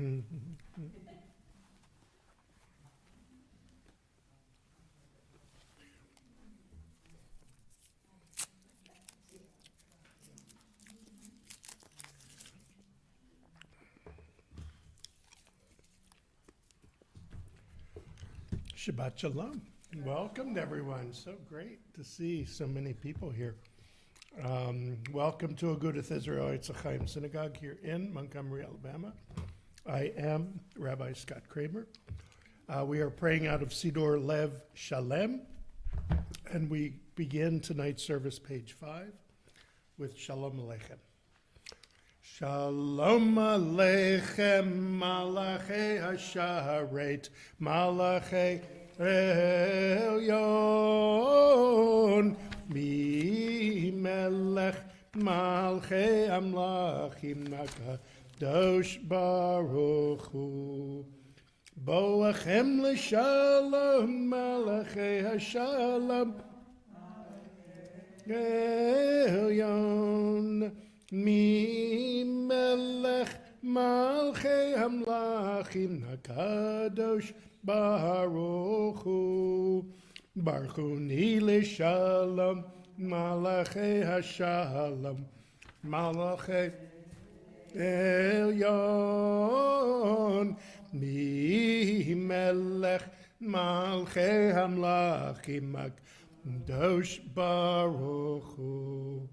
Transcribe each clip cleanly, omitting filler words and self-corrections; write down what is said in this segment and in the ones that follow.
Shabbat Shalom. Welcome, everyone. So great to see so many people here. Welcome to Agudath Israel Etz Ahayem Synagogue here in Montgomery, Alabama. I am Rabbi Scott Kramer. We are praying out of Sidor Lev Shalem, and we begin tonight's service, page 5, with Shalom Aleichem. Shalom Aleichem, Malachei Hasharet, Malachei Elyon, Mi Melech Malchei Amlachim Nakadosh Baruch Hu. Boachem L'Shalom, Malachei Hashalom, Elyon, Mi Melech Malchei Amlachim Nakadosh Baruch Hu. Baruch Hu Nile Shalom, Malachei Hashalom, Malachei Elyon, Mi Melech Malchei Hamlachim Kadosh Baruch Hu.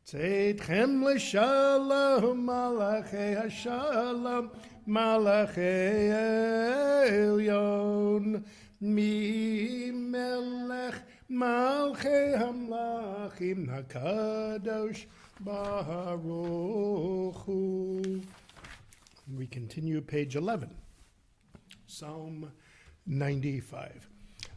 Tzedchem L'Shalom, Malachei Hashalom, Malachei Elyon, Mi Melech Malchei Hamlachim Hakadosh Baruch Hu. We continue page 11, Psalm 95.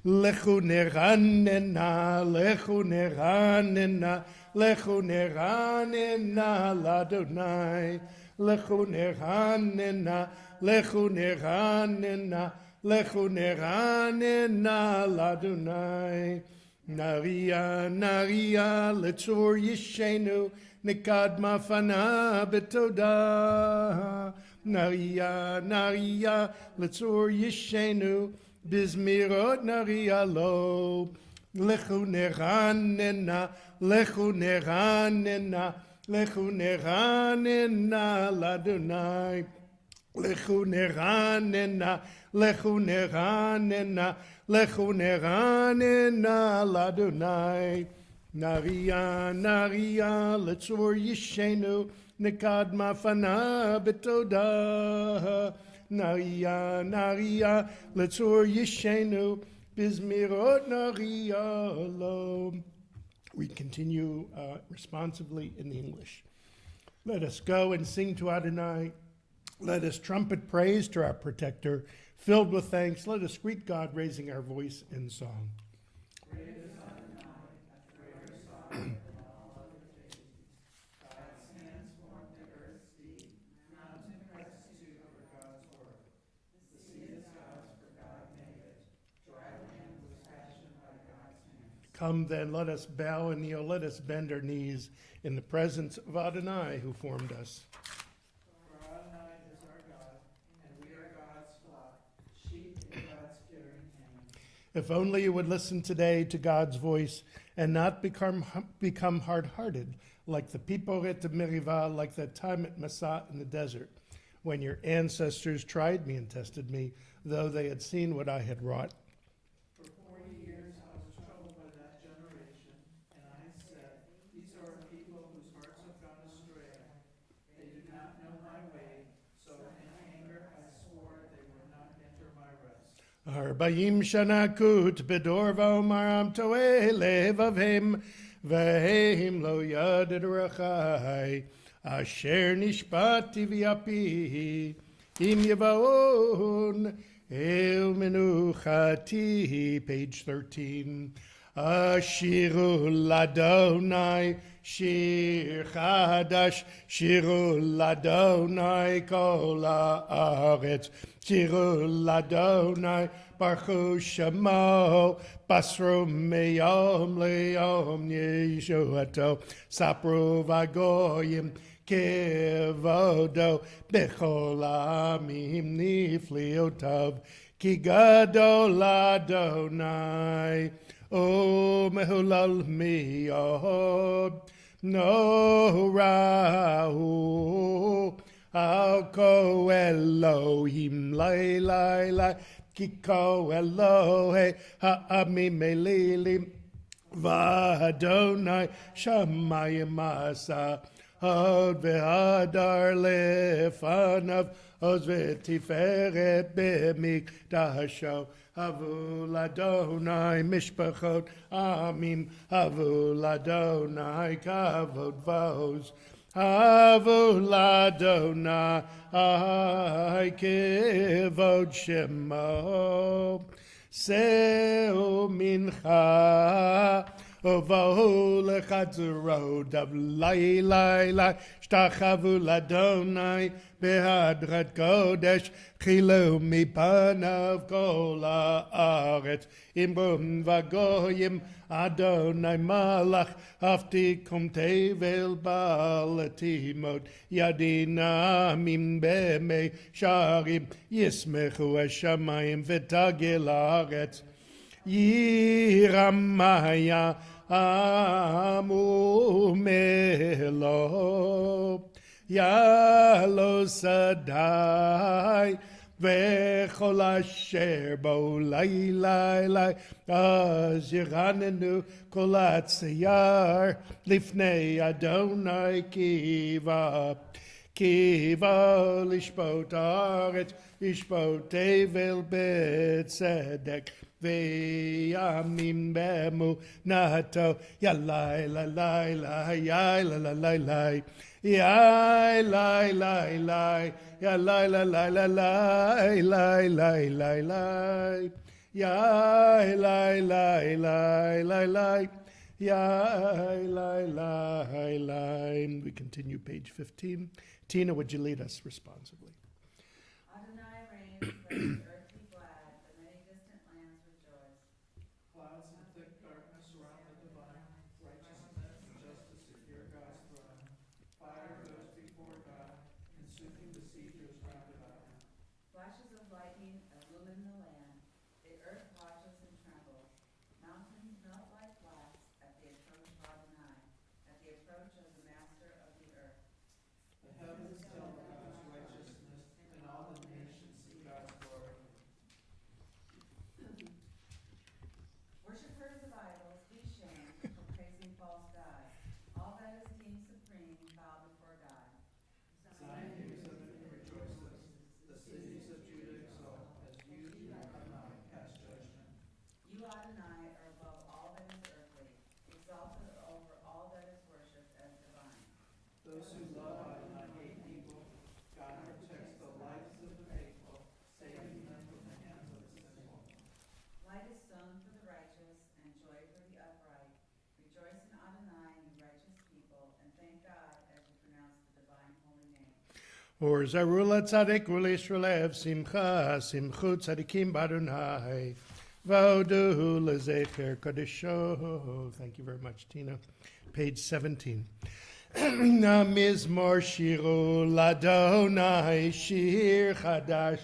Lechu neranena, lechu neranena, lechu neranena ladonai, lechu neranena, lechu neranena, lechu neranena ladonai. Naria, naria, letzor yishenu, nekad mafana betoda. Naria, naria, letzor yishenu, bizmirot naria lo. Lechu neranena, lechu neranena, lechu neranena ladonai. Lechu neranena, lechu neranena, lechu neranena ladonai. Naria, naria, letzor yishenu, nekad mafana betoda. Naria, naria, letzor yishenu, bizmirot naria lo. We continue responsively in English. Let us go and sing to Adonai. Let us trumpet praise to our protector. Filled with thanks, let us greet God, raising our voice in song. Come then, let us bow and kneel, let us bend our knees in the presence of Adonai who formed us. For Adonai is our God, and we are God's flock, sheep in God's caring hand. If only you would listen today to God's voice and not become hard-hearted like the people at the Merivah, like that time at Massah in the desert, when your ancestors tried me and tested me, though they had seen what I had wrought. For 40 years I was troubled by that generation, and I said, these are a people whose hearts have gone astray. They do not know my way, so in anger I swore they would not enter my rest. Arbaim shanakut bedor va'omaram toeh levavim v'heim lo yadid rachai asher nishpati v'yapi im yavaon el menuchati. Page 13. Ashiru ladonai shir chadash, shiru ladonai kol haaretz, shiru ladonai baruch shemo, basru meyom leyom yeshuato, sapru vagoyim kevodo bechol amim nifliotov ki gadol Adonai o mehulal miod no rahu al ko Elohim lai lai lai Kiko Elohe ha'amim elilim v'Adonai shamayim asa od ve'adar lefanav oz ve'tiferet b'mikdasho havul Adonai mishpachot amim havul Adonai kavod v'oz Havul Adonai kevod shemo Seu mincha Ovahu lechatzero Dav lai lai lai Shtachavul Adonai Behadrat Kodesh Chilu mipanav kol haaretz Imbum vagoyim Adonai malach Aftikum tevel balatimot Yadina mim bemei sharim Yismechu hashamayim v'tagil haaretz Yiramaya amu melo Yalo sadai V'chol asher bo lai lai lai Az yiranenu kol hatziyar Lifnei Adonai kiva Kiva lishpot haaretz Lishpot tevel b'tzedek V'yamim b'emunato Yalai la lai lai Yai la la lai lai Yai lai lai lai Ya lai lai lai lai lai lai lai lai lai Yai lai lai lai lai lai Yai lai lai lai. We continue page 15. Tina, would you lead us responsibly? Adonai reigns, let the earth be glad, the many distant lands rejoice. Clouds and thick darkness surround the divine, righteousness and justice secure God's throne. Fire goes before God, consuming besiegers round about him. Flashes of lightning illumine the land, the earth watches and trembles. Mountains melt like wax at the approach of Adonai, at the approach of the master of the earth. The heavens tell of God's righteousness, and all the nations see God's glory. Worshippers of idols, be shamed for praising false gods. All that is deemed supreme bow before God. Zion hears of it and rejoices. The cities of Judah exult, as you, Adonai, cast judgment. You, Adonai, are above all that is earthly, exalted over all that is worshipped as divine. Those who love Adonai hate evil. God protects the lives of the faithful, saving them from the hands of the sinful. Light is sown for the righteous, and joy for the upright. Rejoice in Adonai, you righteous people, and thank God as you pronounce the divine holy name. Or Zarula Tzadik Ulishrolev Simcha Simchu Tzadikim Badunai Vodu Lezecher Kadisho. Thank you very much, Tina. Page 17. Mizmor Shiru Ladonai Shir Chadash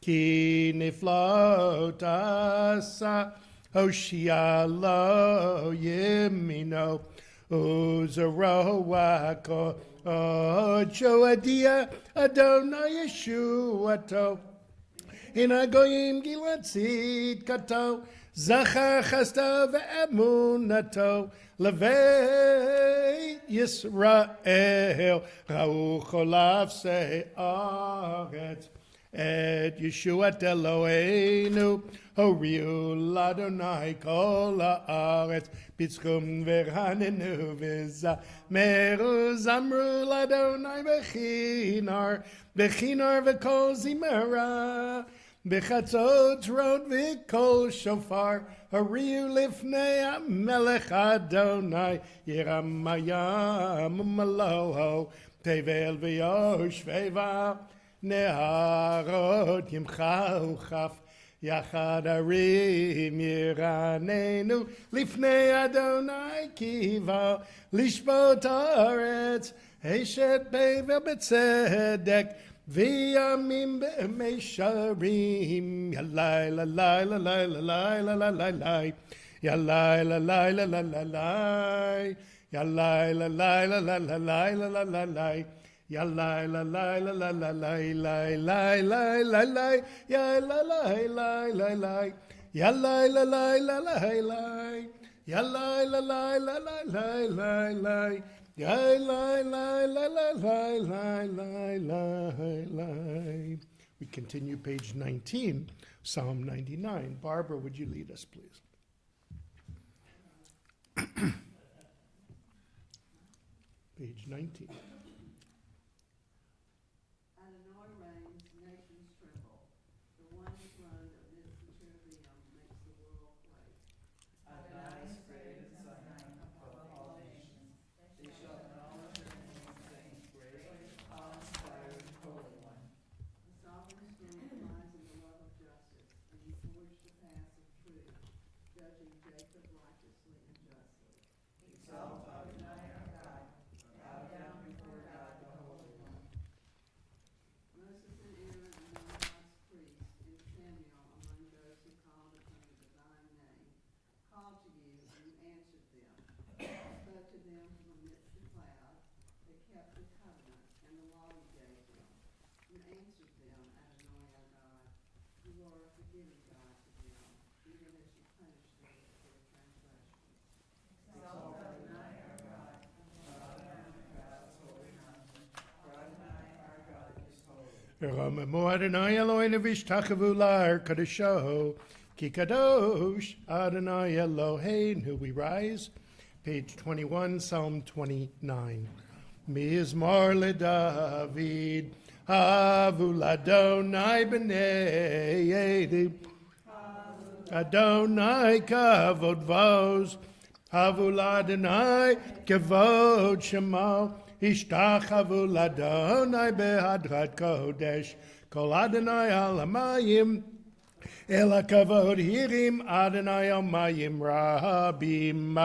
Ki Niflot Asa Hoshia Lo Yemino Uzaro Wako Joadia Adonai Yeshuato Hinagoyim Gilatzit Kato Zachar Chasta Ve'emunato Levei Yisrael Ra'u Cholav Se'aretz Et Yeshuat Eloheinu Horiu Ladonai Kol Haaretz Pitzchum Verhanenu V'zameru Zamru Ladonai Bechinar V'kol Zimera B'chatzot Rod V'kol Shofar Horiu Lifnei HaMelech Adonai Yeramayam Maloho Tevel V'yoshveva Neharot Yimcha Uchaf Yachad Arim Yiranenu Lifnei Adonai Kiva Lishbot Haaretz Heshet bevel betzedek, v'yamim be'mesharim. Yalai la la la la la la la la la. Yalai la la la la la la. Yalai la la la la la la la la la. Yalai la la la la la la la la la la la. Yalai la la la la. Yalai la la la la la. Yalai la la la la la la la. Yalai la la la la la la la. We continue page 19, Psalm 99. Barbara, would you lead us, please? Page 19. Adonai reigns, nations tremble. The one enthroned amidst the cherubim makes the world quake. Adonai is great in Zion above all nations. They shall acknowledge your name, saying, Great, awe-inspired, Holy One. The sovereign spirit lies in the love of justice, and you forge the paths of truth, judging Jacob righteously and justly. Exalt Adonai our God. Bow down before God, the Holy One. Moses and Aaron among God's priests, and Samuel among those who called upon the divine name, called to you, and you answered them. Spoke to them from amidst the cloud. They kept the covenant and the law you gave them. You answered them, Adonai our God. You are a forgiving God to them, even as you punish them for their transgressions. Exalt Adonai our God. Bow down to God's holy mountain. For Adonai our God is holy. Ramemu Adonai Eloheinu v'ishtachavu la'ar kadesho, ki kadosh Adonai Eloheinu. We rise, page 21, Psalm 29. Mizmor leDavid, havu l'Adonai b'nei Yedi, Adonai kavod vos, havu l'Adonai kavod shemo. Ishtachavu l'Adonai behadrat kodesh, kol Adonai al hamayim, el hakavod hirim Adonai al mayim rabim,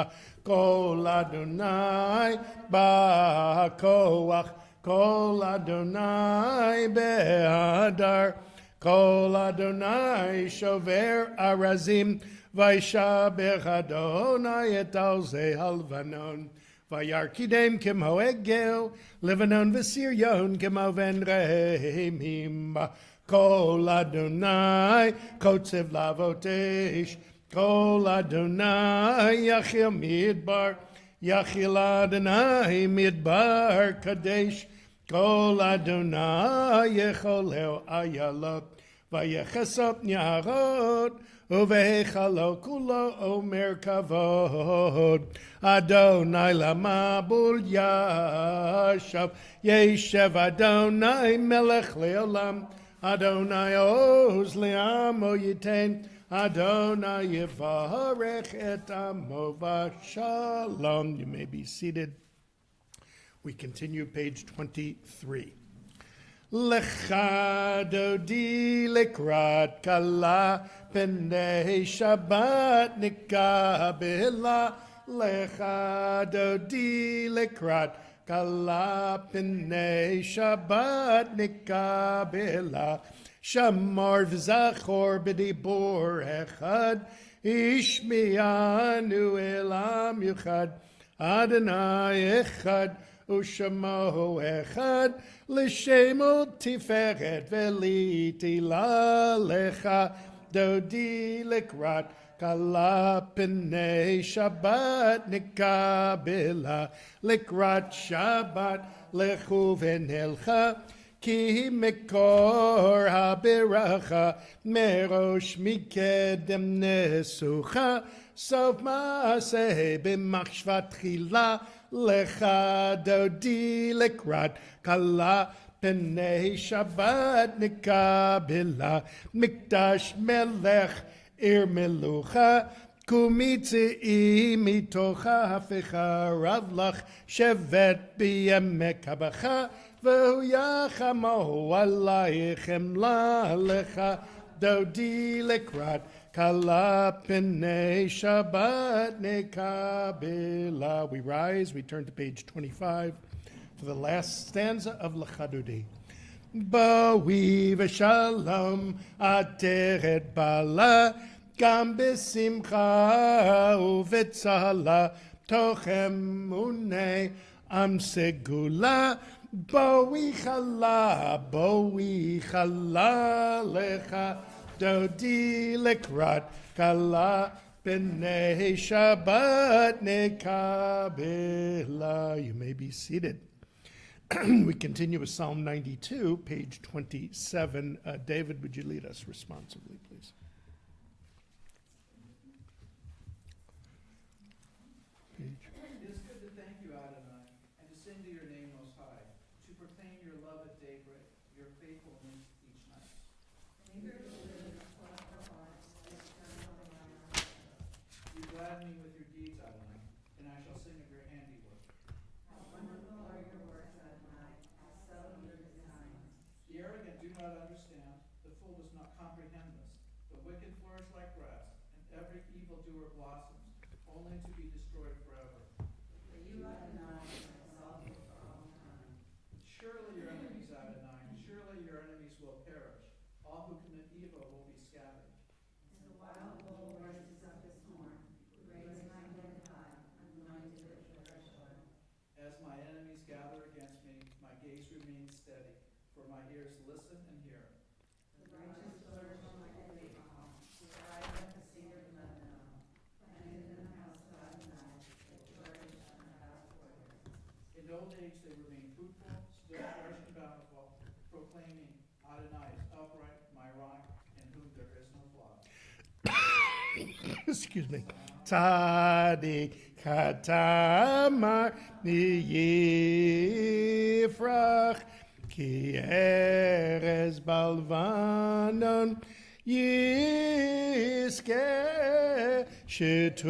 kol Adonai ba'koach, kol Adonai behadar, kol Adonai shover arazim, vayshabech Adonai et al ze halvanon. Vayarkidem kemo egel, Levanon v'Siryon kemo ven rehemim. Kol Adonai kotzev lavotesh, Kol Adonai yachil midbar, Yachil Adonai midbar kadesh, Kol Adonai yecholeo ayalot, Vayechesot nyarot, Uvechalo kulo omer kavod, Adonai lamabul yashav, Yeshev Adonai melech leolam, Adonai oz le'amo yiten, Adonai yivarech et amo v'shalom. You may be seated. We continue page 23. Lecha dodi lekrat kala pnei Shabbat nikabela. Lecha dodi lekrat kala pnei Shabbat nikabela. Shamar v'zachor b'dibor echad, Ishmianu elam yuchad, Adonai echad, Ushamo echad, L'shemo tiferet veliti la lecha, Dodi lekrat, Kala pnei Shabbat nikabela, Lekrat Shabbat lechu v'nelcha, Ki mekor habiracha, Merosh mikedem nesucha, Sof maaseh b'machshvat chila, Lecha dodi lekrat, Kala pnei Shabbat nikabela, Mikdash melech ir melucha, Kumitzi mitocha hafecha ravlach, Shevet b'yemek habacha, V'hu yachamo alaychem la'alecha, Dodi lekrat, Kala pnei Shabbat nekabela. We rise, we turn to page 25, for the last stanza of Lechadudi. Boi v'shalom ateret bala gam b'simcha uvetzala tochem unei am segula boi chala lecha dodi lekrat kala b'nei Shabbat nekabela. You may be seated. We continue with Psalm 92, page 27. David, would you lead us responsibly, please? It is good to thank you, Adonai, and to sing to your name most high, to proclaim your love at daybreak, your faithfulness each night. You gladden me with your deeds, Adonai, and I shall sing of your handiwork. The arrogant do not understand, the fool does not comprehend this. The wicked flourish like grass, and every evildoer blossoms, only to be destroyed forever. Surely your enemies, Adonai, surely your enemies will perish. All who commit evil will be scattered. As my enemies gather against me, my gaze remains steady, for my ears listen and hear. In old age they remain fruitful, still fresh and bountiful, proclaiming Adonai is upright, my rock, in whom there is no flaw. Excuse me. Tzadik hatamar yifrach ki erez balvanon yiske shetuli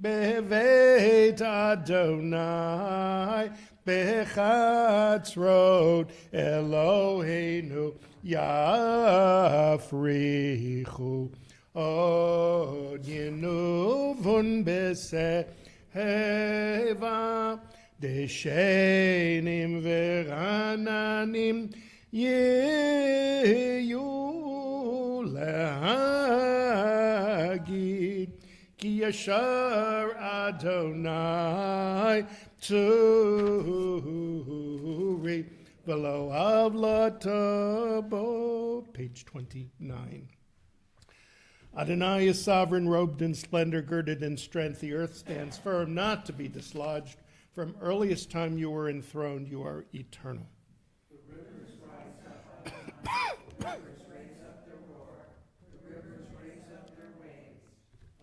bevet Adonai bechatzrot Eloheinu yafrichu od yenuvun beseheva deshenim verananim yeyu lehagid ki yashar Adonai tzuri v'lo avlatabo. Page 29. Adonai is sovereign, robed in splendor, girded in strength. The earth stands firm, not to be dislodged. From earliest time you were enthroned, you are eternal. The rivers rise up, the rivers raise up their roar, the rivers raise up their waves.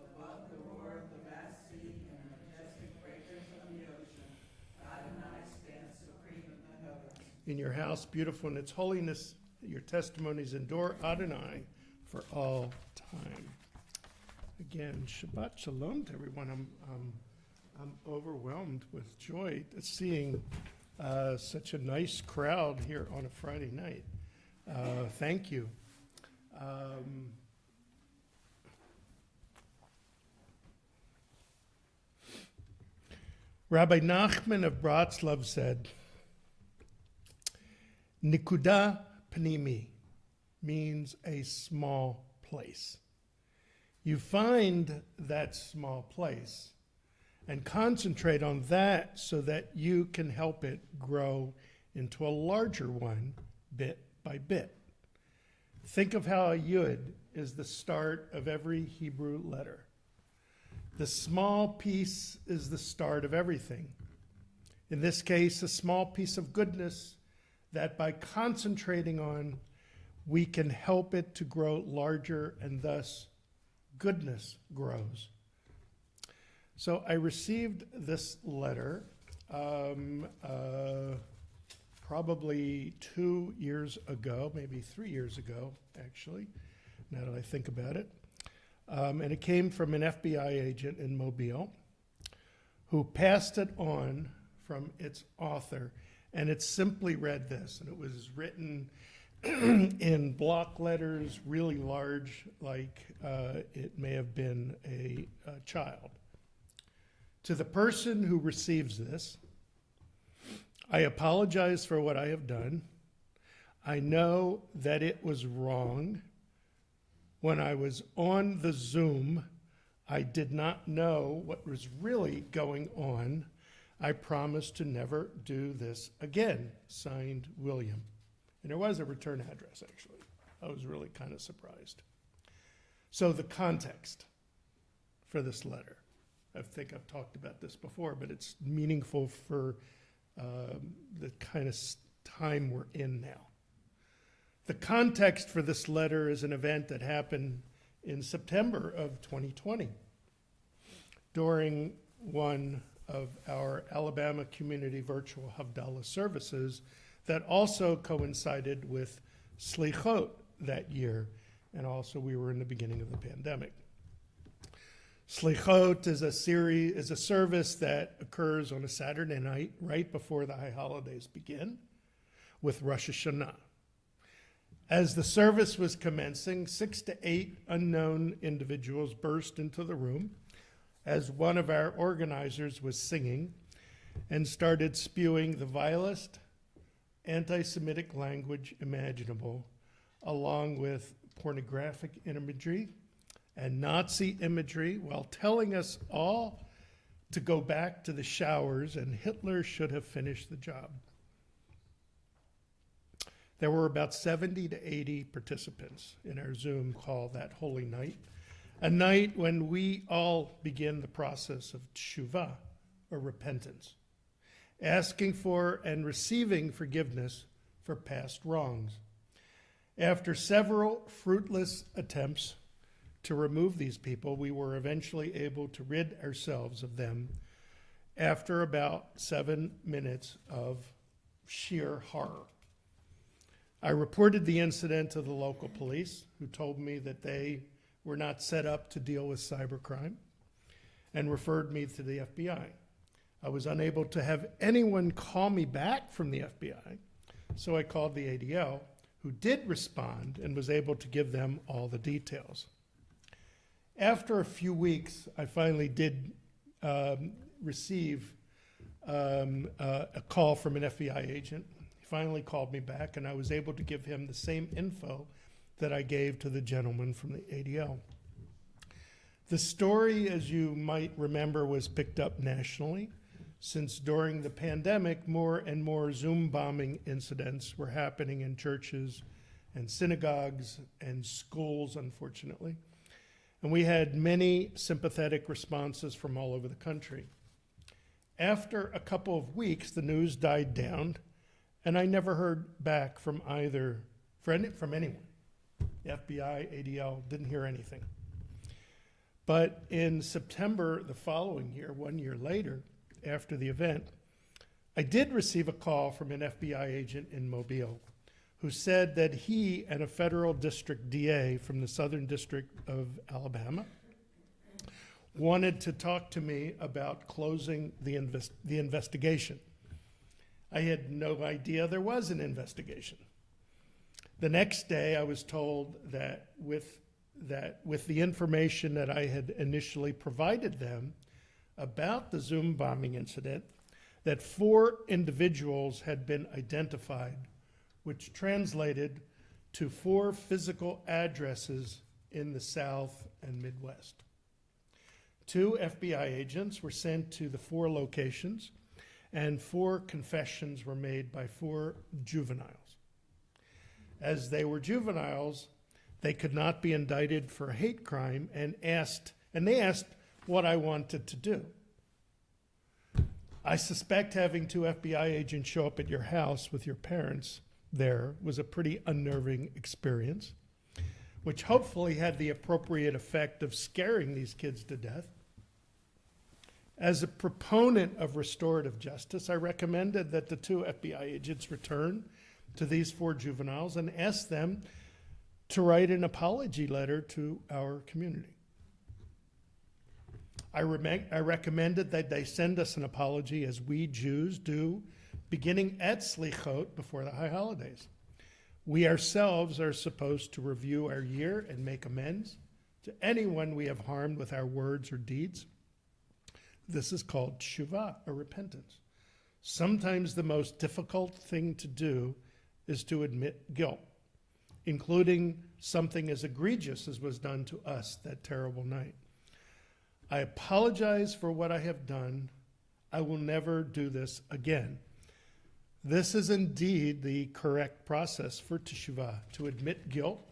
Above the roar of the vast sea and the majestic breakers of the ocean, Adonai stands supreme in the heavens. In your house, beautiful in its holiness, your testimonies endure, Adonai, for all time. Again, Shabbat Shalom to everyone. I'm overwhelmed with joy at seeing such a nice crowd here on a Friday night. Thank you. Rabbi Nachman of Bratslav said, Nikuda Pnimi means a small place. You find that small place and concentrate on that so that you can help it grow into a larger one bit by bit. Think of how a yud is the start of every Hebrew letter. The small piece is the start of everything. In this case, a small piece of goodness that by concentrating on, we can help it to grow larger, and thus goodness grows. So I received this letter probably 2 years ago, maybe 3 years ago, actually, now that I think about it. And it came from an FBI agent in Mobile who passed it on from its author. And it simply read this, and it was written in block letters, really large, like it may have been a child. To the person who receives this, I apologize for what I have done. I know that it was wrong. When I was on the Zoom, I did not know what was really going on. I promise to never do this again. Signed, William. And there was a return address, actually. I was really kind of surprised. So the context for this letter. I think I've talked about this before, but it's meaningful for the kind of time we're in now. The context for this letter is an event that happened in September of 2020 during one of our Alabama Community Virtual Havdalah services that also coincided with Slichot that year, and also we were in the beginning of the pandemic. Slichot is a service that occurs on a Saturday night right before the high holidays begin with Rosh Hashanah. As the service was commencing, 6 to 8 unknown individuals burst into the room as one of our organizers was singing and started spewing the vilest anti-Semitic language imaginable, along with pornographic imagery and Nazi imagery, while telling us all to go back to the showers and Hitler should have finished the job. There were about 70 to 80 participants in our Zoom call that holy night, a night when we all begin the process of teshuvah, or repentance, asking for and receiving forgiveness for past wrongs. After several fruitless attempts to remove these people, we were eventually able to rid ourselves of them after about 7 minutes of sheer horror. I reported the incident to the local police, who told me that they were not set up to deal with cybercrime, and referred me to the FBI. I was unable to have anyone call me back from the FBI, so I called the ADL, who did respond and was able to give them all the details. After a few weeks, I finally did receive a call from an FBI agent. He finally called me back, and I was able to give him the same info that I gave to the gentleman from the ADL. The story, as you might remember, was picked up nationally, since during the pandemic, more and more Zoom bombing incidents were happening in churches and synagogues and schools, unfortunately. And we had many sympathetic responses from all over the country. After a couple of weeks, the news died down, and I never heard back from from anyone. The FBI, ADL, didn't hear anything. But in September the following year, 1 year later, after the event, I did receive a call from an FBI agent in Mobile who said that he and a federal district DA from the Southern District of Alabama wanted to talk to me about closing the investigation. I had no idea there was an investigation. The next day, I was told that with the information that I had initially provided them about the Zoom bombing incident, that 4 individuals had been identified, which translated to 4 physical addresses in the South and Midwest. 2 FBI agents were sent to the 4 locations, and 4 confessions were made by 4 juveniles. As they were juveniles, they could not be indicted for a hate crime, and they asked what I wanted to do. I suspect having 2 FBI agents show up at your house with your parents there was a pretty unnerving experience, which hopefully had the appropriate effect of scaring these kids to death. As a proponent of restorative justice, I recommended that the 2 FBI agents return to these 4 juveniles and ask them to write an apology letter to our community. I recommended that they send us an apology, as we Jews do, beginning at Slichot before the high holidays. We ourselves are supposed to review our year and make amends to anyone we have harmed with our words or deeds. This is called teshuvah, or repentance. Sometimes the most difficult thing to do is to admit guilt, including something as egregious as was done to us that terrible night. I apologize for what I have done. I will never do this again. This is indeed the correct process for teshuvah, to admit guilt,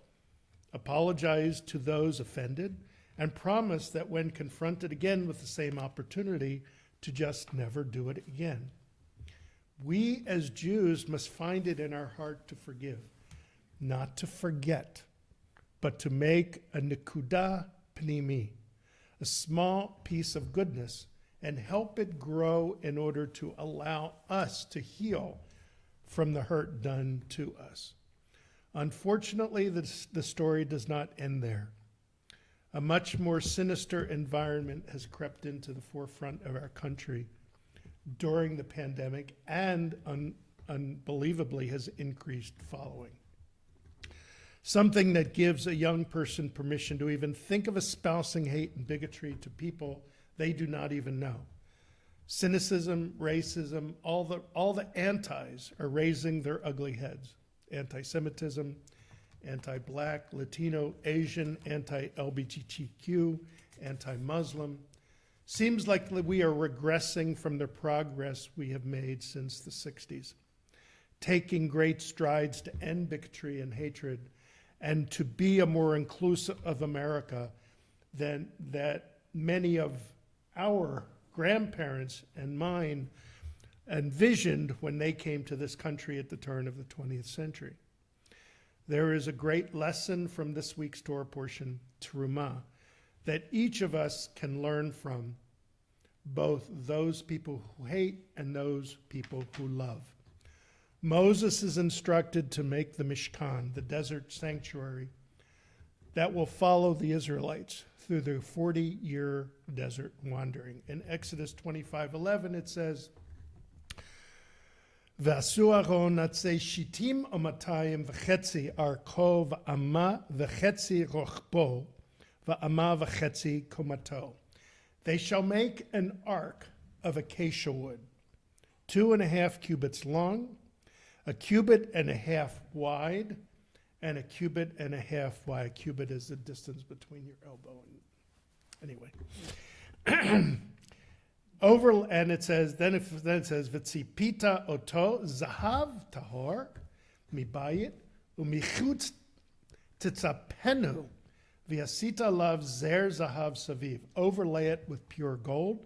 apologize to those offended, and promise that when confronted again with the same opportunity, to just never do it again. We as Jews must find it in our heart to forgive, not to forget, but to make a nekuda pnimi, a small piece of goodness, and help it grow in order to allow us to heal from the hurt done to us. Unfortunately, the story does not end there. A much more sinister environment has crept into the forefront of our country during the pandemic and unbelievably has increased following. Something that gives a young person permission to even think of espousing hate and bigotry to people they do not even know. Cynicism, racism, all the antis are raising their ugly heads. Anti-Semitism, anti-Black, Latino, Asian, anti-LGBTQ, anti-Muslim. Seems like we are regressing from the progress we have made since the 60s, taking great strides to end bigotry and hatred and to be a more inclusive of America than that many of our grandparents and mine envisioned when they came to this country at the turn of the 20th century. There is a great lesson from this week's Torah portion, Terumah, that each of us can learn from, both those people who hate and those people who love. Moses is instructed to make the Mishkan, the desert sanctuary, that will follow the Israelites through their 40-year desert wandering. In Exodus 25:11, it says, V'asu Aaron atzei shitim o matayim v'chetzi arko v'ama v'chetzi rochbo v'ama v'chetzi komato. They shall make an ark of acacia wood, 2.5 cubits long, 1.5 cubits wide, and 1.5 cubits wide. A cubit is the distance between your elbow and anyway. And it says, then it says, V'tzipita oto zahav tahor mibayit umichutz titzapenu v'yasita lav zer zahav saviv. Overlay it with pure gold,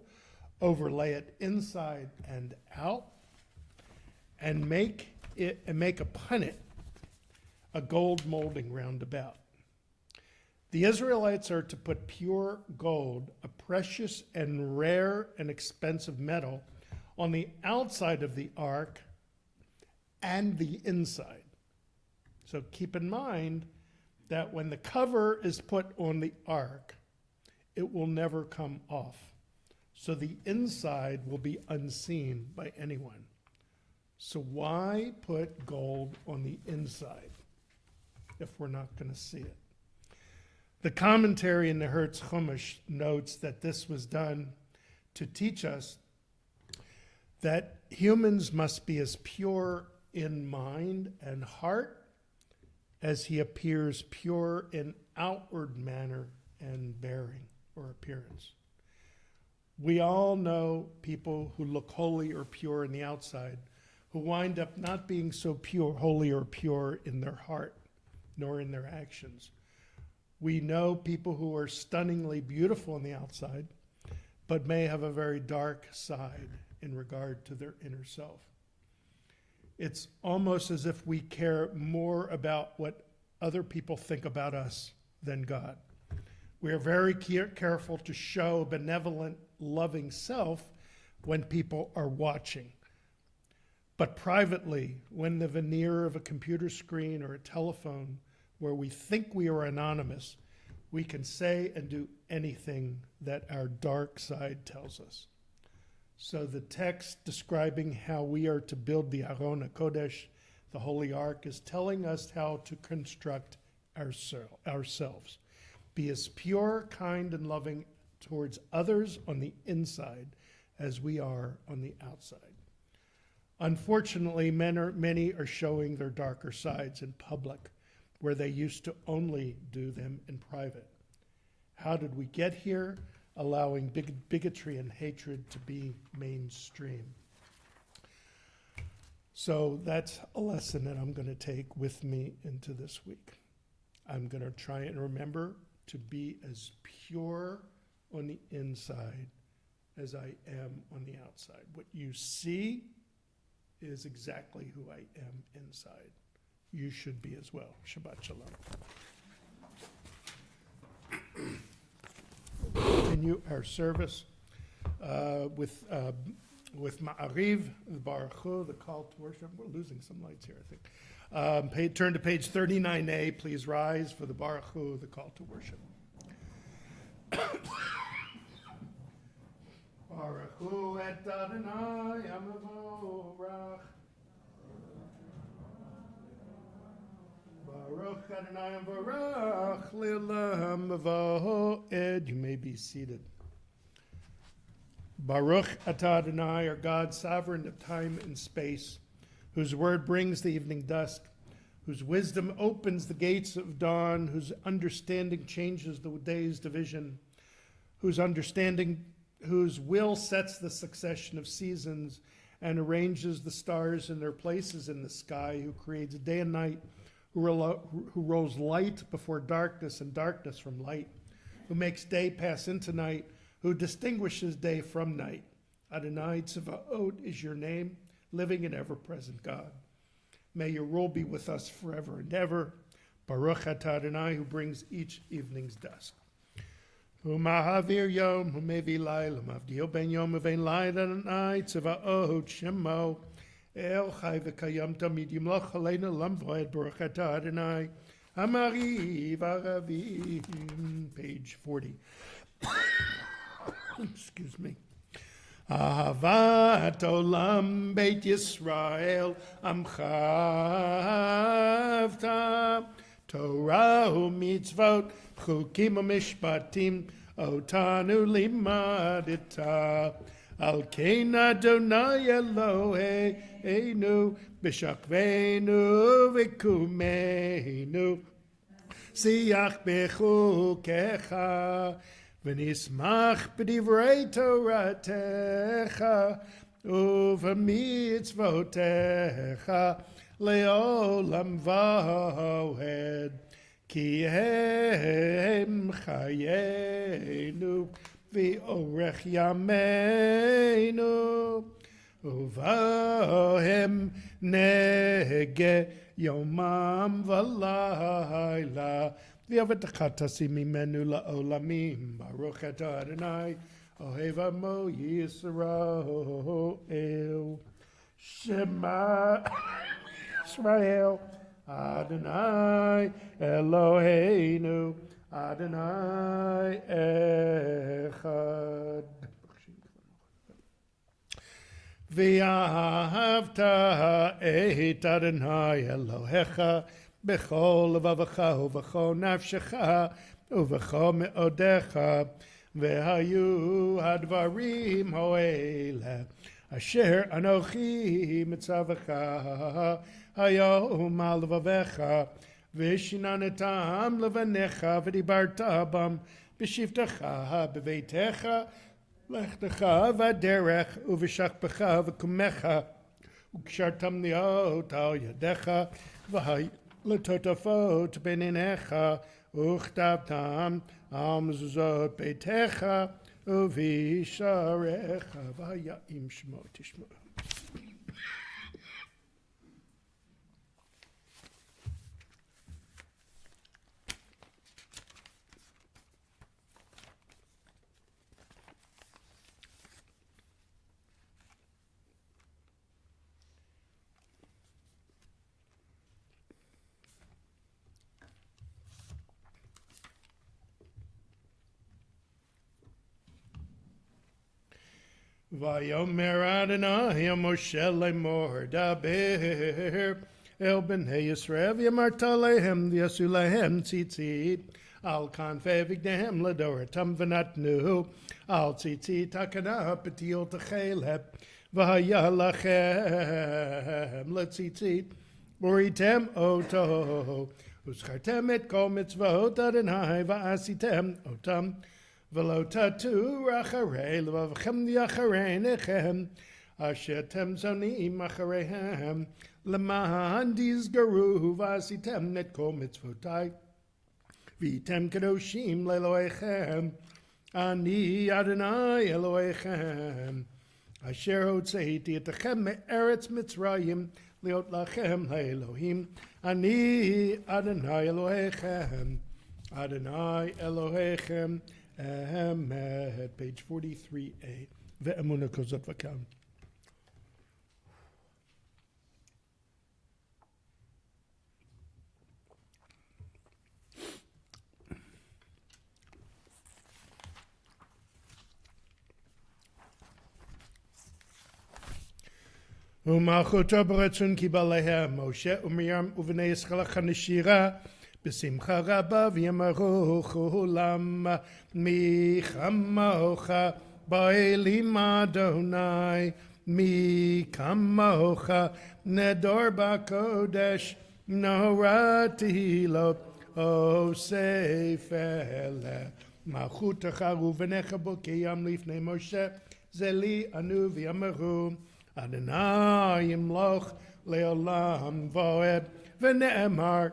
overlay it inside and out, and make upon it a gold molding round about. The Israelites are to put pure gold, a precious and rare and expensive metal, on the outside of the ark and the inside. So keep in mind that when the cover is put on the ark, it will never come off. So the inside will be unseen by anyone. So why put gold on the inside if we're not going to see it? The commentary in the Hertz Chumash notes that this was done to teach us that humans must be as pure in mind and heart as he appears pure in outward manner and bearing or appearance. We all know people who look holy or pure in the outside who wind up not being so pure, holy or pure in their heart nor in their actions. We know people who are stunningly beautiful on the outside, but may have a very dark side in regard to their inner self. It's almost as if we care more about what other people think about us than God. We are very careful to show a benevolent, loving self when people are watching. But privately, when the veneer of a computer screen or a telephone where we think we are anonymous, we can say and do anything that our dark side tells us. So the text describing how we are to build the Aron HaKodesh, the Holy Ark, is telling us how to construct ourselves. Be as pure, kind, and loving towards others on the inside as we are on the outside. Unfortunately, many are showing their darker sides in public, where they used to only do them in private. How did we get here? Allowing bigotry and hatred to be mainstream. So that's a lesson that I'm going to take with me into this week. I'm going to try and remember to be as pure on the inside as I am on the outside. What you see is exactly who I am inside. You should be as well. Shabbat Shalom. Continue our service with Ma'ariv, the Baruch Hu, the call to worship. We're losing some lights here, I think. Turn to page 39a. Please rise for the Baruch Hu, the call to worship. Baruch Hu et Adonai Amavorach. Baruch Adonai Amavorach Lilam Avoed. You may be seated. Baruch atah Adonai, our God, sovereign of time and space, whose word brings the evening dusk, whose wisdom opens the gates of dawn, whose understanding changes the day's division, whose will sets the succession of seasons and arranges the stars in their places in the sky, who creates day and night, who rolls light before darkness and darkness from light, who makes day pass into night, who distinguishes day from night. Adonai Tzvaot is your name, living and ever-present God. May your rule be with us forever and ever. Baruch atah Adonai, who brings each evening's dusk. U'mahavir yom, u'mevi layla, mavdil ben yom u'vein layla, Adonai Tzvaot shemo. El chai v'kayam tamid yimloch aleinu lamvoed, Baruch atah Adonai. Amariv aravim, page 40. Excuse me. Ahavat olam beit Yisrael amchavta Torah u'mitzvot chukim u'mishpatim otanu limadita al kein Adonai Eloheinu b'shakveinu v'kumeinu siach bechukecha v'nismach b'divrei Toratecha u'v'mitzvotecha le'olam v'ohed ki hem chayenu v'orech yameinu u'vahem nege yomam v'layla v'yavetcha tasim mimenu la'olamim Baruch atah Adonai ohev amo Yisrael Shema Yisrael Adonai Eloheinu Adonai Echad V'ahavta et Adonai Elohecha b'chol levavecha u'v'chol nafshecha u'v'chol me'odecha v'hayu hadvarim ho'ele asher anochi mitzavecha hayom al levavecha v'shinanetam levanecha v'dibarta bam b'shivtecha b'veitecha Lechtecha v'derech uv'shachpecha v'kumecha u'kshartam liot al yadecha v'hay letotafot b'ninecha u'chtavtam al mezuzot beitecha uv'isharecha v'hayim shmo tishmo. Vayomer Adonai Moshe lemor daber el bnei Yisrael v'yamarta lehem v'yasu lehem tzitzit Al kanfe vignehem ladoratam v'natnu. Al tzitzi takana petiot achelep. V'haya lachem letzitzit. Uritem oto. Uschartem et kol mitzvot Adonai v'asitem otam. V'lo tatu racharei levavchem diacharei nechem. Ashetem zonim achareihem. L'mahan dizgaru v'asitem et kol mitzvotai. V'item kadoshim le'elohechem. Ani Adonai Elohechem. Asher hotzeiti etachem me'eretz Mitzrayim liot lachem ha'elohim. Ani Adonai Elohechem. Adonai Elohechem. Emet. Page 43a. Ve'emuna kozot v'kam. ומלכותו ברצון קיבל להם משה ומרים ובני ישראל הנשירה בשמחה רבה ויאמרו כולם מי כמוך באלים אדוני מי כמוך נדור בקודש נורתי לו אוסף אלה מלכותך ובניך בוקיים לפני משה זה לי ענו ויאמרו Adonai yimloch leolam voed v'ne'emar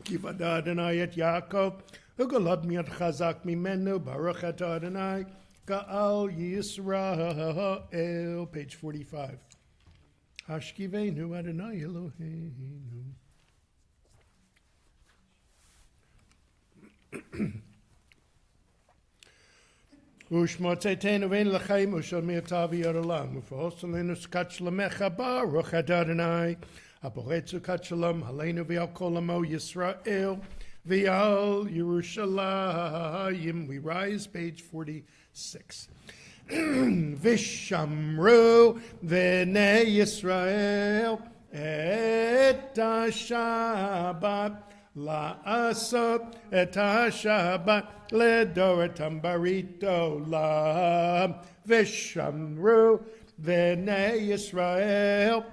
ki v'ada Adonai et Yaakov u'golad mi'at chazak mimenu baruch et Adonai ka'al Yisrael. Page 45. Hashkivenu Adonai Eloheinu. Ushmotzetenu vein l'chaim ushal mi'atavi yodolam u'fahostalenu skach l'mecha baruch et Adonai aporetzu kach halenu v'al kol amo Yisrael v'al Yerushalayim. We rise, page 46. Vishamru v'nei Yisrael et ha-Shabbat La'asot et ha-Shabbat ledoratam barito lam vishamru v'nei Yisrael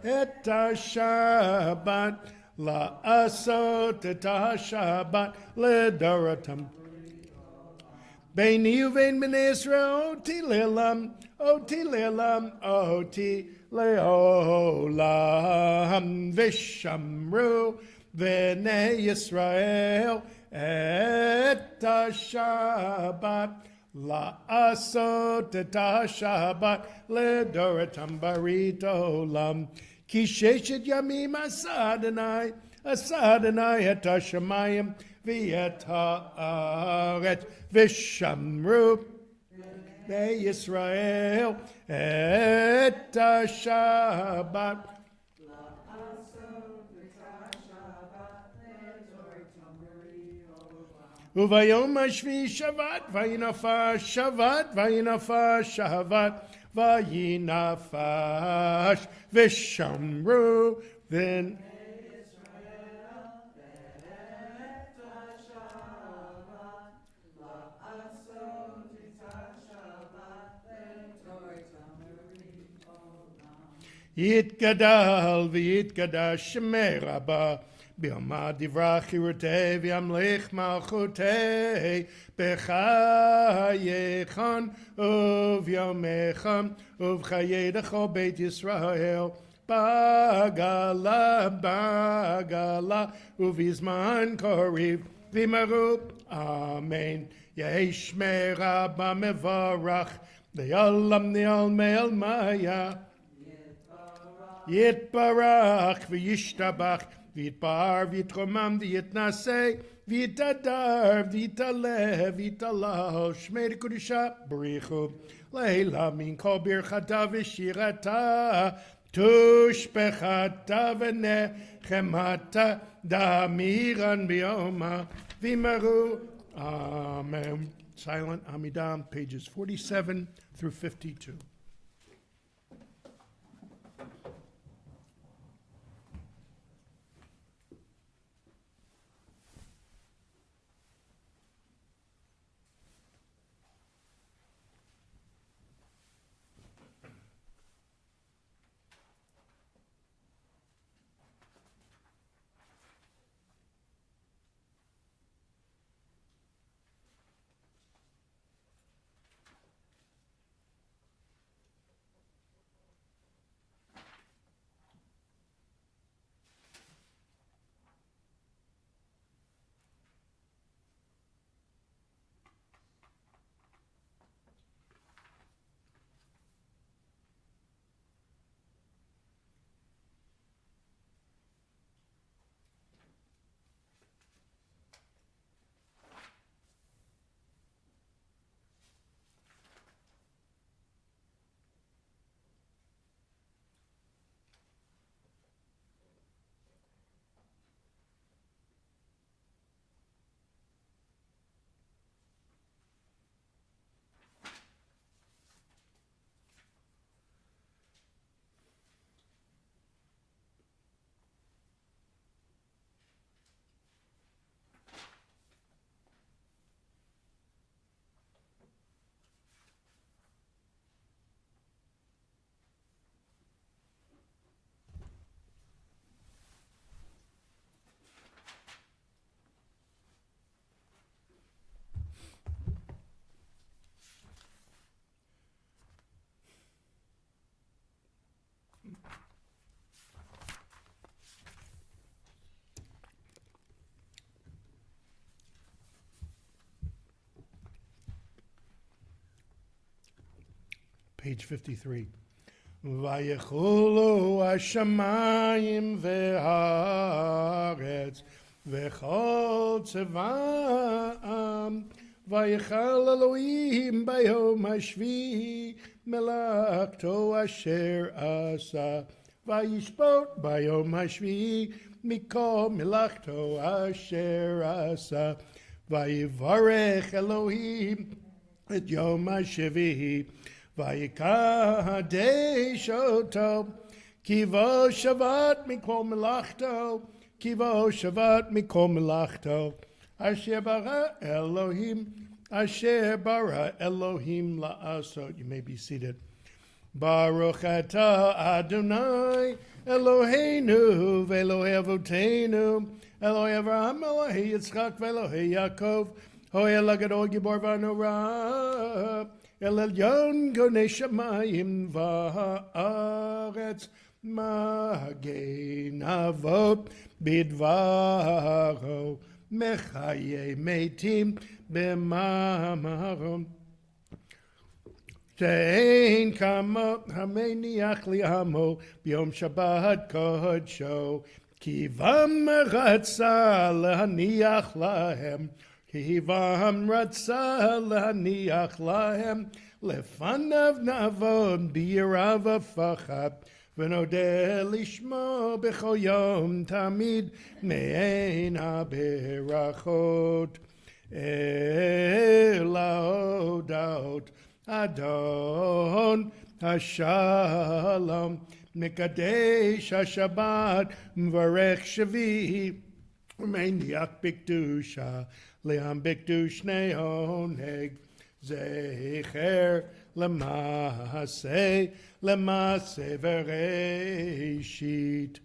et ha-Shabbat la'asot et ha-Shabbat ledoratam Beini uvein b'nei Yisrael oti le'olam oti le'olam oti le'olam vishamru v'nei Yisrael et ha-Shabbat la'asot et ha-Shabbat ledoratam barit olam ki sheshet yamim asa Adonai et ha-shamayim v'et ha'aretz v'shamru v'nei Yisrael et ha-Shabbat Uvayom hashvi Shabbat vayinafash Shabbat vayinafash Shabbat vayinafash v'shamru then Yitgadal v'yitgadash shemei Rabbah B'yomad divrach chirutei v'yamlech malchutei b'chayechan uv'yomechan uv'chayedecho beit Yisrael b'gala uv'izman koriv v'maru Amen. Yehi shmei Rabbah mevarach le'olam ne'olmei maya Yitbarach v'yishtabach V'yitbar v'yitromam v'yitnaseh v'yitadar v'yitaleh v'yitalal Shmei Kedusha B'richu Leila min kol birchata v'shirata tushpechata v'nechemata damiran b'yoma v'maru Amen. Silent Amidah, pages 47 through 52. page 53. Vayechulu hashamayim ve'haaretz v'chol tzevam vayechal Elohim bayom hashvi'i melachto asher asa vayishpot bayom hashvi'i mikol melachto asher asa vayivarech Elohim et yom hashvi'i vayikadesh oto kivo shavat mikol melachto kivo shavat mikol melachto asher bara Elohim la'asot. You may be seated. Baruch atah Adonai Eloheinu ve'Elohei Avotenu Elohei Avraham Elohei Yitzchak ve'Elohei Yaakov Ho'el Hagadol Gibor v'Hanora El Elyon Gonei Shamayim v'Haaretz Magen Avot Bidvaro Mechaye Meitim B'Mamarom She'ein kamo hameniach li hamo b'yom Shabbat kodsho kivam ratza lehaniach lahem kivam ratza lehaniach lahem lefanav navon b'yirav afachad v'nodeh lishmo b'chol yom tamid me'ein ha'berachot elahodot Adon Hashalom Mekadesh HaShabbat Mvarech Shavi Maniach Bikdusha Leam Bikdush Neoneg Zecher Lemase Vereshit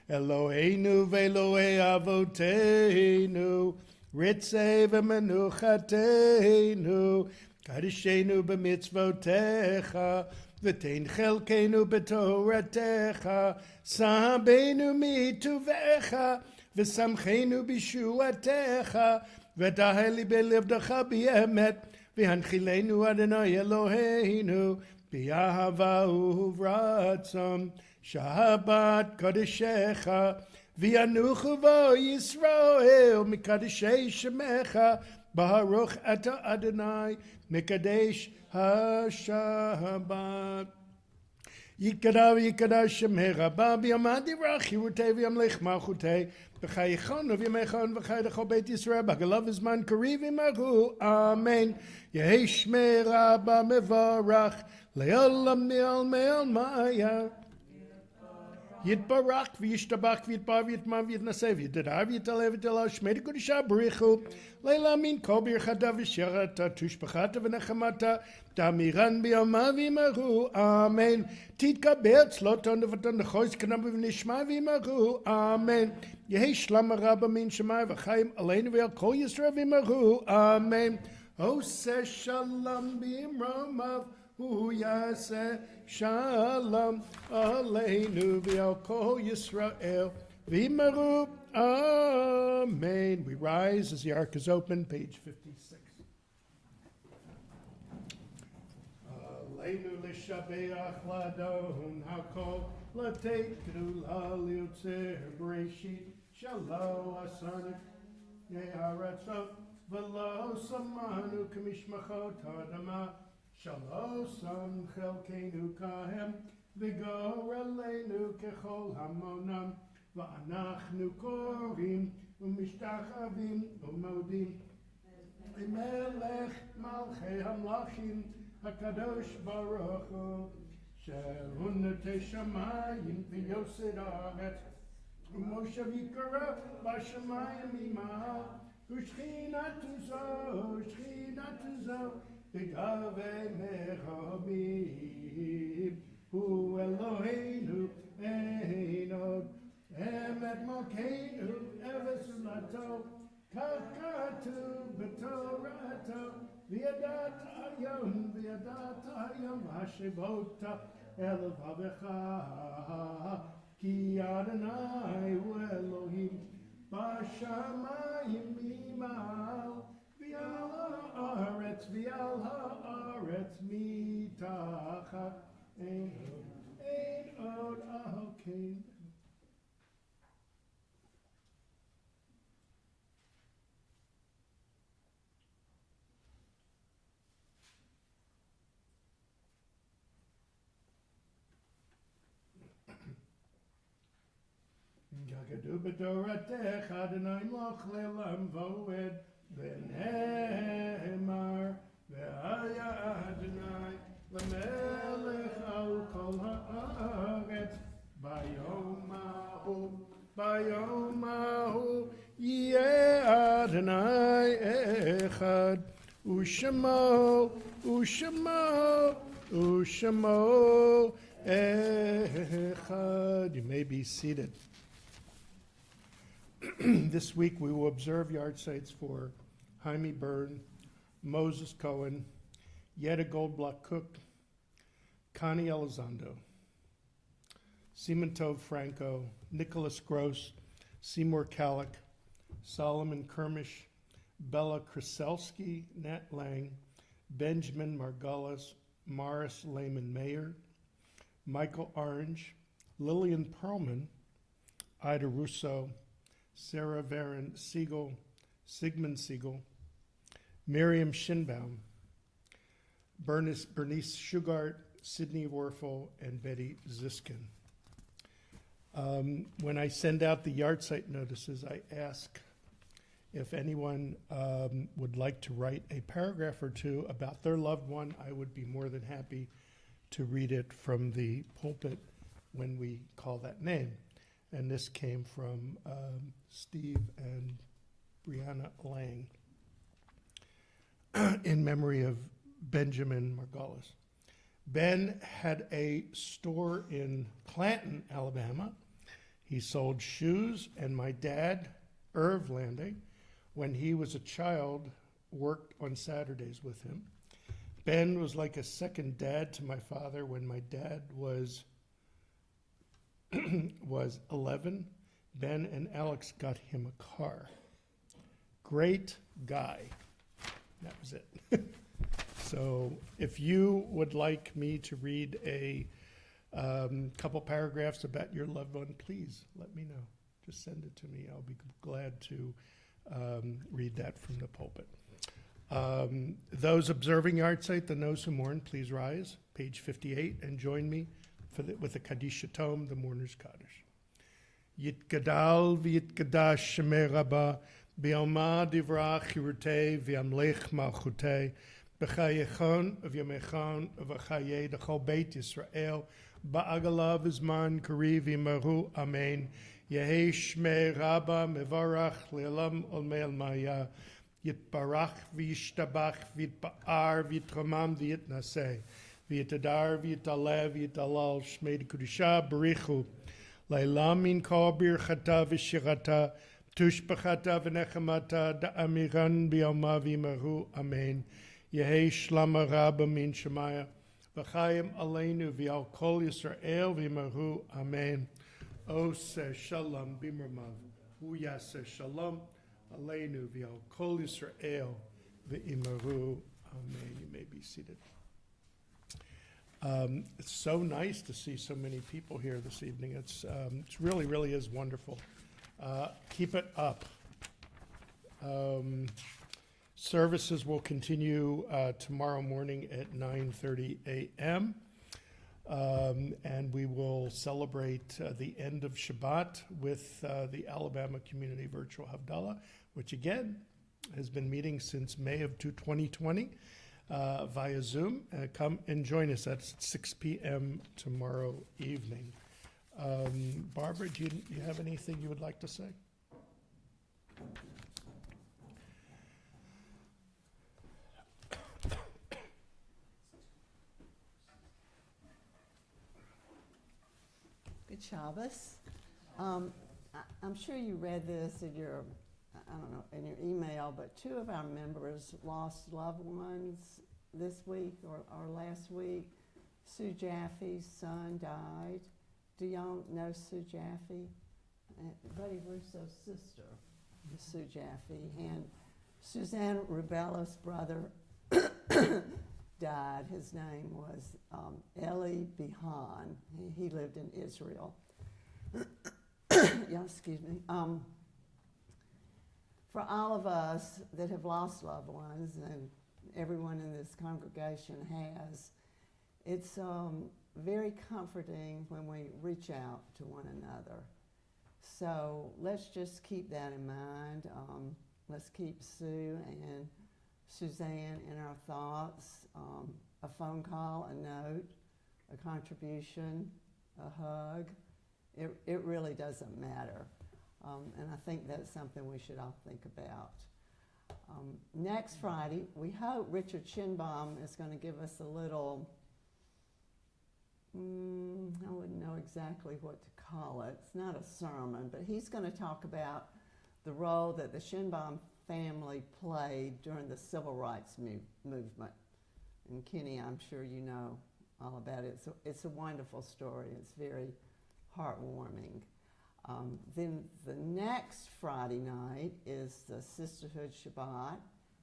Eloheinu Ve'Elohei Avotenu Ritzei V'Menuchatenu Kadeshenu b'mitzvotecha, v'tein chelkenu b'toratecha, sabenu mituvecha, v'samchenu b'shuatecha, v'daheli b'livdacha b'yemet, v'hanchilenu Adonai Eloheinu, b'yahava uvratzon, Shabbat kadeshecha, v'yanuchu vo Yisrael, mikadeshei shemecha, Baruch Ata Adonai Mekadesh HaShabbat Yikadav Yikadav Shemei Rabba B'yamad Yirach Yirutei V'yamlech Malchutei V'chayechon V'yamechon V'chayechon Beit Yisrael B'galav Zman Kariv Imaru Amen Yehi Shmei Rabba Mevarach Le'olam Me'al Me'al Maya Yitbarach v'yishtabach v'yitbar v'yitman v'yitnaseh v'yitadar v'yitaleh v'yitaleh shmei d'kodisha b'richu leila min kol birchata v'sherata tushbachata v'nechamata tamiran b'yoma v'imaru amen titkaber tzloton v'ton d'chois kanam v'nishma v'imaru amen yehi shlam rabba min shemai v'chaim aleinu v'yal kol Yisrael v'imaru amen oseh shalom b'imromav Hu yaseh shalom aleinu v'al kol Yisrael v'imaru amen. We rise as the ark is open, page 56. Aleinu l'shabeach ladon hakol l'teit gdula liotzer b'reishit shalo asanik yeharatzot v'lo samanu k'mishmachot ha'adama Shalosam chelkeinu kahem, v'goraleinu kechol hamonam, v'anachnu korim, u'mishtachavim, u'modim. Melech malchei hamlachim, hakadosh baruch hu, shehu notei shamayim v'yosid haaretz, u'moshav yikara b'shamayim imah, u'shchinatu zo, B'gavei mechamim, Hu Eloheinu einod, Emet Malkeinu eves ulato, Kakatu b'torato, V'yadat hayom hashivota elvavecha, Ki Adonai hu Elohim, B'shamayim imal, V'al ha'aretz mitat itacha, ein od ahokein. Gagadu b'doratech Adonai moch le'olam voed v'nehemar ve'aya Adonai l'melech al kol ha'aretz bayom ahu yeh Adonai echad u'shemo echad. You may be seated. This week we will observe yard sites for Jaime Byrne, Moses Cohen, Yetta Goldblock Cook, Connie Elizondo, Seaman Tove Franco, Nicholas Gross, Seymour Kallick, Solomon Kermish, Bella Kraselsky, Nat Lang, Benjamin Margulis, Morris Lehman Mayer, Michael Orange, Lillian Perlman, Ida Russo, Sarah Varon Siegel, Sigmund Siegel, Miriam Schinbaum, Bernice Shugart, Sydney Warfel, and Betty Ziskin. When I send out the yard site notices, I ask if anyone would like to write a paragraph or two about their loved one. I would be more than happy to read it from the pulpit when we call that name. And this came from Steve and Brianna Lang in memory of Benjamin Margulis. Ben had a store in Clanton, Alabama. He sold shoes, and my dad, Irv Landing, when he was a child, worked on Saturdays with him. Ben was like a second dad to my father. When my dad was 11, Ben and Alex got him a car. Great guy. That was it. So if you would like me to read a couple paragraphs about your loved one, please let me know. Just send it to me. I'll be glad to read that from the pulpit. Those observing yard site, the Those Who Mourn, please rise, page 58, and join me with the Kaddish Tome, the Mourner's Kaddish. Yitgadal v'yitgadash shemei rabba, b'yoma divrach chirutei v'yamlech malchutei, b'chayechon v'yamechon v'chayei d'chol beit Yisrael, ba'agalav v'zman kari v'yimaru, amen. Yehei shmei rabba mevarach le'olam olmei almaya, yitbarach v'yishtabach v'yitba'ar v'yitromam v'yitnaseh. V'yitadar v'yitaleh v'yitalal shmei d'kudisha b'richu leilam min kol birchata v'shirata tushbachata v'nechamata da'amiran b'yoma v'imaru amen. Yehei shlama rabba min shemaya v'chayim aleinu v'yal kol Yisrael v'imaru amen. Oseh shalom b'mirmav hu yaseh shalom aleinu v'yal kol Yisrael v'imaru amen. You may be seated. It's so nice to see so many people here this evening. It's really is wonderful. Keep it up. Services will continue tomorrow morning at 9:30 a.m. And we will celebrate the end of Shabbat with the Alabama Community Virtual Havdalah, which again has been meeting since May of 2020. Via Zoom. Come and join us at 6 p.m. tomorrow evening. Barbara, do you have anything you would like to say? Good Shabbos. I'm sure you read this in your, in your email, but 2 of our members lost loved ones this week or last week. Sue Jaffe's son died. Do y'all know Sue Jaffe? Buddy Russo's sister is Sue Jaffe, and Suzanne Rubella's brother died. His name was Eli Bihan. He lived in Israel. Yeah, excuse me. For all of us that have lost loved ones, and everyone in this congregation has, it's very comforting when we reach out to one another. So let's just keep that in mind. Let's keep Sue and Suzanne in our thoughts. A phone call, a note, a contribution, a hug. It really doesn't matter. And I think that's something we should all think about. Next Friday, we hope Richard Schinbaum is going to give us a little, I wouldn't know exactly what to call it. It's not a sermon, but he's going to talk about the role that the Schinbaum family played during the Civil Rights movement. And Kenny, I'm sure you know all about it. It's a wonderful story. It's very heartwarming. Then the next Friday night is the Sisterhood Shabbat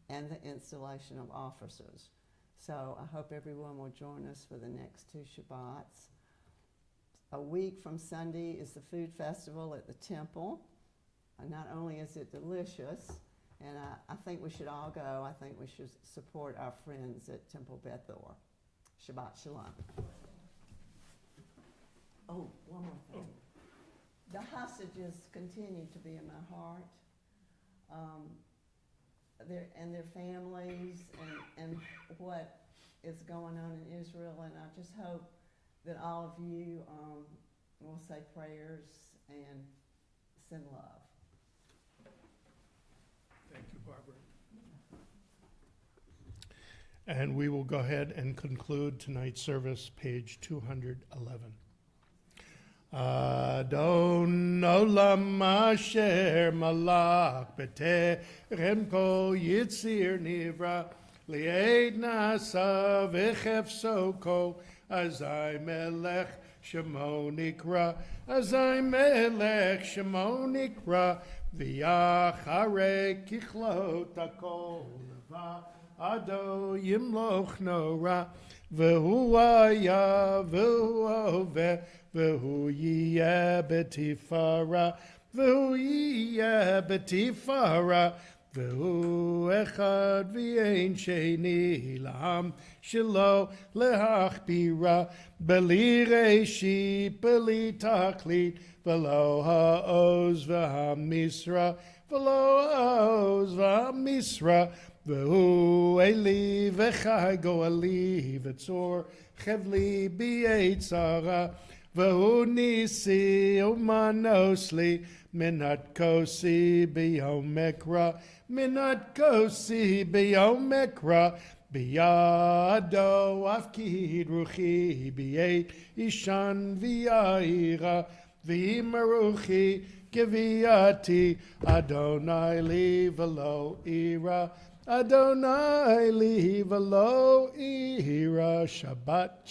and the installation of officers. So I hope everyone will join us for the next 2 Shabbats. A week from Sunday is the food festival at the temple. Not only is it delicious, and I think we should all go, I think we should support our friends at Temple Bethor. Shabbat Shalom. Oh, one more thing. The hostages continue to be in my heart, their families, and what is going on in Israel. And I just hope that all of you will say prayers and send love. Thank you, Barbara. And we will go ahead and conclude tonight's service, page 211. Adon olam asher malach b'terem kol yitzir nivra li'ed nasa v'chefso ko azai melech shemo nikra azai melech shemo nikra v'yacharei kichlot hakol leva ado yimloch nora v'hu haya v'hu oveh V'hu yiyeh b'tifara, v'hu yiyeh b'tifara, v'hu echad v'yein sheni l'am shelo lehachbira, b'li reshit, b'li tachlit, v'lo ha'oz v'ha'misra, v'lo ha'oz v'ha'misra, v'hu eli v'chai go'eli v'tzor chevli b'yetzara, V'hu nisi umanosli minat kosi b'yom mekra minat kosi b'yom mekra b'yado afkid ruchi b'yet ishan v'yaira v'imaruchi giviyati Adonai li v'lo ira Adonai li v'lo ira Shabbat